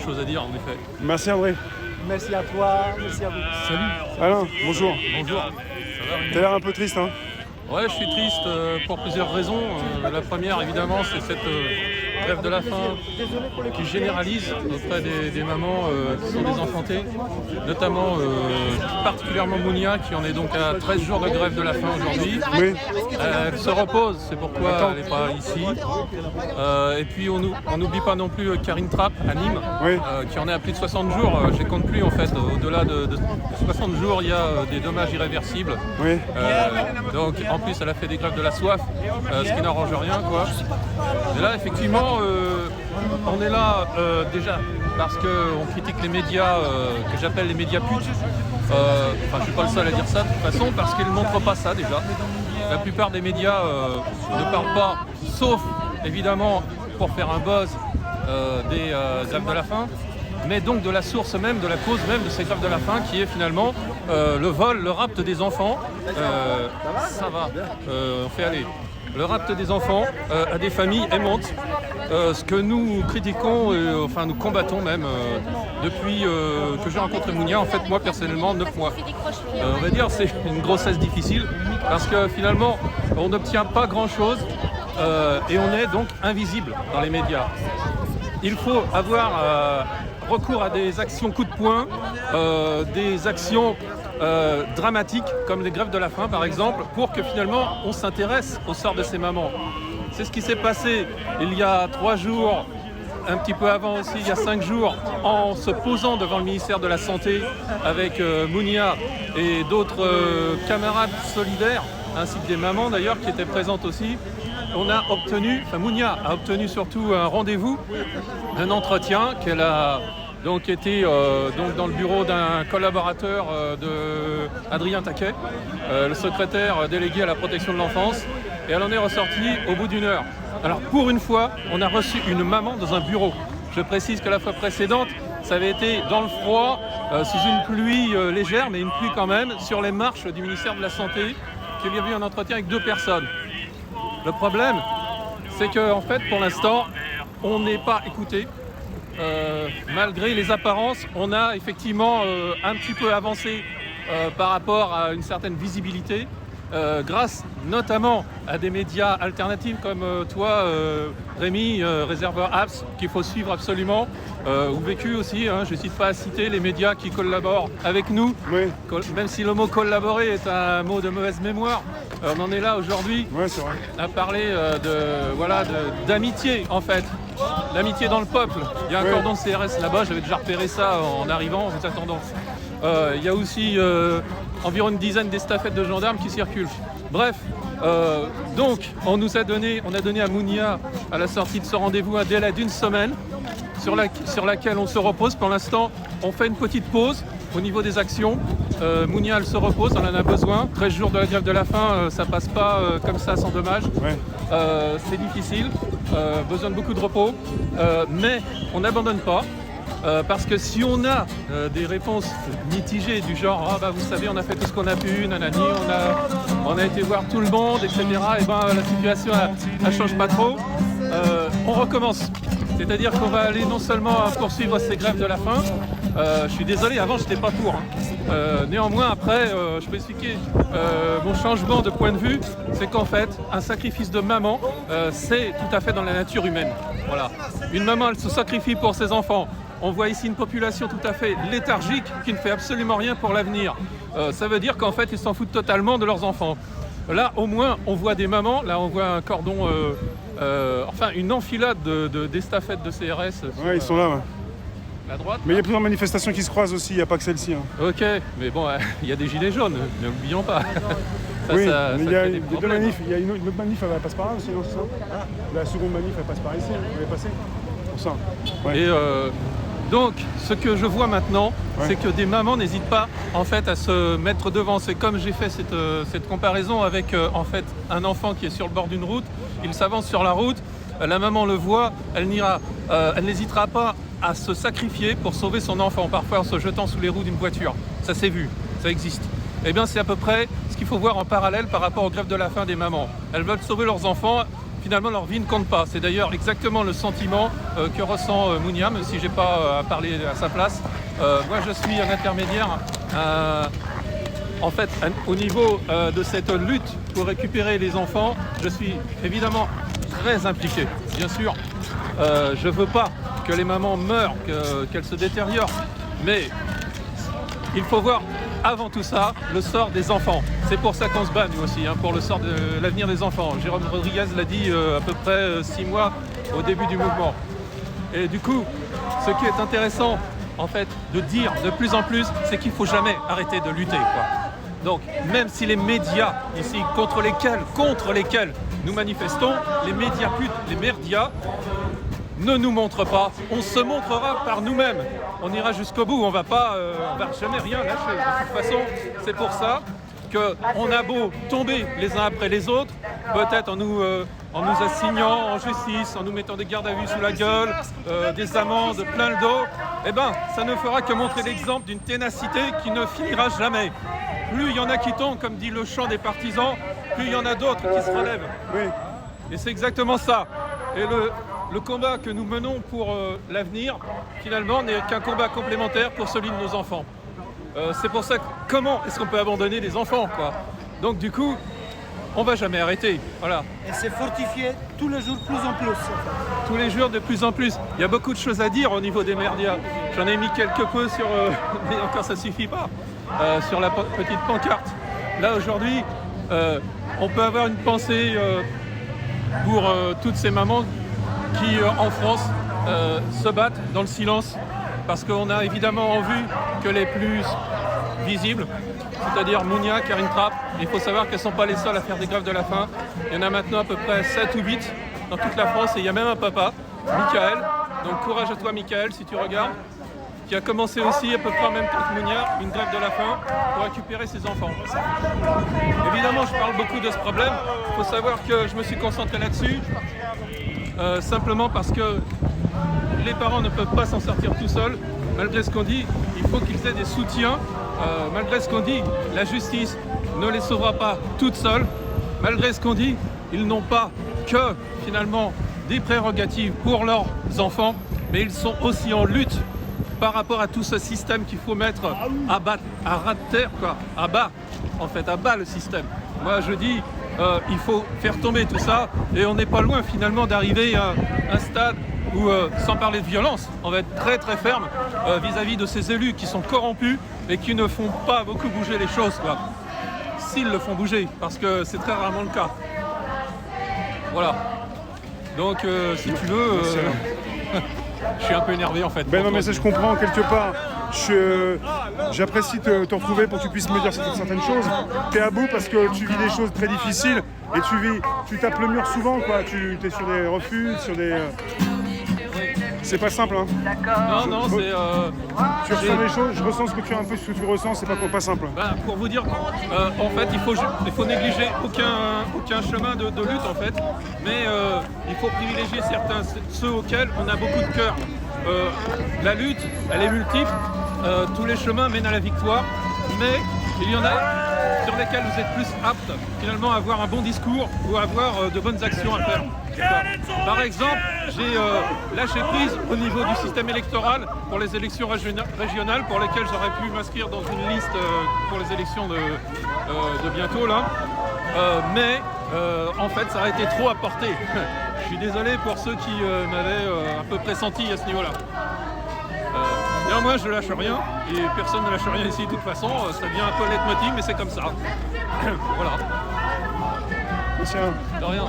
chose à dire en effet. Merci André. Merci à toi, merci à vous. Salut. Alain, bonjour. Bonjour. T'as l'air un peu triste, hein? Ouais, je suis triste pour plusieurs raisons. La première, évidemment, c'est cette grève de la faim qui généralise auprès des mamans qui sont désenfantées, notamment particulièrement Mounia qui en est donc à 13 jours de grève de la faim aujourd'hui. Oui. Elle se repose, c'est pourquoi elle n'est pas ici. Et puis on n'oublie pas non plus Karine Trapp à Nîmes, Oui. qui en est à plus de 60 jours. Je ne compte plus en fait. Au-delà de 60 jours, il y a des dommages irréversibles. Oui. Donc en plus elle a fait des grèves de la soif, ce qui n'arrange rien quoi. Et là effectivement on est là déjà parce qu'on critique les médias que j'appelle les médias putes. Enfin je suis pas le seul à dire ça de toute façon parce qu'ils ne montrent pas ça déjà. La plupart des médias ne parlent pas, sauf évidemment pour faire un buzz des grèves de la faim, mais donc de la source même, de la cause même de ces grèves de la faim qui est finalement le vol, le rapt des enfants. Ça va, on fait aller. Le rapt des enfants à des familles aimantes, ce que nous critiquons, enfin nous combattons même depuis que j'ai rencontré Mounia, en fait moi personnellement 9 mois. On va dire c'est une grossesse difficile parce que finalement on n'obtient pas grand chose et on est donc invisible dans les médias. Il faut avoir recours à des actions coup de poing, des actions dramatiques comme les grèves de la faim par exemple, pour que finalement on s'intéresse au sort de ces mamans. C'est ce qui s'est passé il y a 3 jours, un petit peu avant aussi, il y a 5 jours, en se posant devant le ministère de la Santé avec Mounia et d'autres camarades solidaires, ainsi que des mamans d'ailleurs qui étaient présentes aussi. On a obtenu, enfin Mounia a obtenu surtout un rendez-vous, un entretien qu'elle a donc été donc dans le bureau d'un collaborateur de Adrien Taquet, le secrétaire délégué à la protection de l'enfance, et elle en est ressortie au bout d'1 heure. Alors pour une fois, on a reçu une maman dans un bureau. Je précise que la fois précédente, ça avait été dans le froid, sous une pluie légère, mais une pluie quand même, sur les marches du ministère de la Santé, qu'il y avait eu un entretien avec 2 personnes. Le problème, c'est qu'en fait, pour l'instant, on n'est pas écouté. Malgré les apparences, on a effectivement un petit peu avancé par rapport à une certaine visibilité, grâce notamment à des médias alternatifs comme toi, Rémi, Réservoir Apps, qu'il faut suivre absolument, ou Vécu aussi, hein, je n'hésite pas à citer les médias qui collaborent avec nous, Oui. Même si le mot collaborer est un mot de mauvaise mémoire, on en est là aujourd'hui Ouais, c'est vrai. à parler d'amitié en fait. L'amitié dans le peuple. Il y a un cordon de CRS là-bas, j'avais déjà repéré ça en arrivant, en vous attendant. Il y a aussi environ une dizaine d'estafettes de gendarmes qui circulent. Bref, donc on a donné à Mounia, à la sortie de ce rendez-vous, un délai d'1 semaine sur laquelle on se repose. Pour l'instant, on fait une petite pause au niveau des actions. Mounia, elle se repose, elle en a besoin. 13 jours de la grève de la faim, ça passe pas comme ça sans dommage. Ouais. C'est difficile, besoin de beaucoup de repos, mais on n'abandonne pas. Parce que si on a des réponses mitigées du genre ah bah vous savez on a fait tout ce qu'on a pu, nanani, on a été voir tout le monde, etc. Et ben la situation elle change pas trop. On recommence. C'est-à-dire qu'on va aller non seulement poursuivre ces grèves de la faim. Je suis désolé, avant j'étais pas pour. Néanmoins après, je peux expliquer mon changement de point de vue, c'est qu'en fait un sacrifice de maman, c'est tout à fait dans la nature humaine. Voilà. Une maman elle se sacrifie pour ses enfants. On voit ici une population tout à fait léthargique qui ne fait absolument rien pour l'avenir. Ça veut dire qu'en fait, ils s'en foutent totalement de leurs enfants. Là, au moins, on voit des mamans. Là, on voit un cordon, enfin une enfilade d'estafettes de CRS. Ouais, ils sont là. Ouais. La droite. Mais il y a plusieurs manifestations qui se croisent aussi, il n'y a pas que celle-ci. Hein. Ok, mais bon, il y a des gilets jaunes, n'oublions pas. Ça, Oui, ça mais il y a crée des deux problèmes. manifs. Il y a une autre manif, elle passe par là aussi, non, c'est ça? La seconde manif, elle passe par ici, elle est passée. Pour ça. Ouais. Et donc, ce que je vois maintenant, Ouais. c'est que des mamans n'hésitent pas en fait à se mettre devant. C'est comme j'ai fait cette comparaison avec en fait un enfant qui est sur le bord d'une route. Il s'avance sur la route, la maman le voit, elle n'hésitera pas à se sacrifier pour sauver son enfant, parfois en se jetant sous les roues d'une voiture. Ça s'est vu, ça existe. Eh bien, c'est à peu près ce qu'il faut voir en parallèle par rapport aux grèves de la faim des mamans. Elles veulent sauver leurs enfants, finalement leur vie ne compte pas. C'est d'ailleurs exactement le sentiment que ressent Mounia, même si je n'ai pas à parler à sa place. Moi je suis un intermédiaire en fait au niveau de cette lutte pour récupérer les enfants. Je suis évidemment très impliqué. Bien sûr, je ne veux pas que les mamans meurent, qu'elles se détériorent, mais il faut voir avant tout ça le sort des enfants. C'est pour ça qu'on se bat nous aussi, pour le sort de l'avenir des enfants. Jérôme Rodriguez l'a dit à peu près 6 mois au début du mouvement. Et du coup, ce qui est intéressant en fait de dire de plus en plus, c'est qu'il ne faut jamais arrêter de lutter, quoi. Donc même si les médias ici contre lesquels nous manifestons, les médias putes, les merdias, ne nous montrent pas, on se montrera par nous-mêmes. On ira jusqu'au bout, on va jamais rien lâcher. De toute façon, c'est pour ça qu'on a beau tomber les uns après les autres, peut-être en nous assignant en justice, en nous mettant des gardes à vue sous la gueule, des amendes plein le dos, eh ben, ça ne fera que montrer l'exemple d'une ténacité qui ne finira jamais. Plus il y en a qui tombent, comme dit le chant des partisans, plus il y en a d'autres qui se relèvent. Oui. Et c'est exactement ça. Et le combat que nous menons pour l'avenir, finalement, n'est qu'un combat complémentaire pour celui de nos enfants. C'est pour ça que comment est-ce qu'on peut abandonner les enfants, quoi. Donc du coup, on va jamais arrêter. Voilà. Et c'est fortifié tous les jours plus en plus. Tous les jours de plus en plus. Il y a beaucoup de choses à dire au niveau des merdias. J'en ai mis quelques peu sur... mais encore ça suffit pas. Sur la petite pancarte. Là aujourd'hui, on peut avoir une pensée pour toutes ces mamans qui en France se battent dans le silence parce qu'on a évidemment en vue que les plus visibles, c'est-à-dire Mounia, Karine Trapp. Il faut savoir qu'elles ne sont pas les seules à faire des grèves de la faim. Il y en a maintenant à peu près 7 ou 8 dans toute la France et il y a même un papa, Michael. Donc courage à toi Michael si tu regardes, qui a commencé aussi à peu près en même temps que Mounia une grève de la faim pour récupérer ses enfants. Évidemment, je parle beaucoup de ce problème. Il faut savoir que je me suis concentré là-dessus simplement parce que les parents ne peuvent pas s'en sortir tout seuls. Malgré ce qu'on dit, il faut qu'ils aient des soutiens. Malgré ce qu'on dit, la justice ne les sauvera pas toutes seules. Malgré ce qu'on dit, ils n'ont pas que finalement des prérogatives pour leurs enfants, mais ils sont aussi en lutte par rapport à tout ce système qu'il faut mettre à bas, à ras de terre, quoi, à bas le système. Moi je dis, il faut faire tomber tout ça et on n'est pas loin finalement d'arriver à un stade où, sans parler de violence, on va être très très ferme vis-à-vis de ces élus qui sont corrompus et qui ne font pas beaucoup bouger les choses, quoi. S'ils le font bouger, parce que c'est très rarement le cas. Voilà. Donc si tu veux... je suis un peu énervé en fait. Ben non mais ça je comprends quelque part. J'apprécie te retrouver pour que tu puisses me dire certaines choses. Tu es à bout parce que tu vis des choses très difficiles et tu tapes le mur souvent, quoi. Tu es sur des refus, sur des... C'est pas simple, hein. Non, c'est... Tu ressens des choses, je ressens ce que tu ressens, c'est pas simple. Ben, pour vous dire, en fait, il faut négliger aucun chemin de lutte, en fait. Mais il faut privilégier ceux auxquels on a beaucoup de cœur. La lutte, elle est multiple. Tous les chemins mènent à la victoire. Mais il y en a sur lesquels vous êtes plus aptes, finalement, à avoir un bon discours ou à avoir de bonnes actions à faire. Par exemple, j'ai lâché prise au niveau du système électoral pour les élections régionales pour lesquelles j'aurais pu m'inscrire dans une liste pour les élections de bientôt là. Mais en fait ça aurait été trop à porter. Je suis désolé pour ceux qui m'avaient un peu pressenti à ce niveau-là. Néanmoins je lâche rien et personne ne lâche rien ici de toute façon. Ça devient un peu leitmotiv mais c'est comme ça. Voilà. Merci. De rien.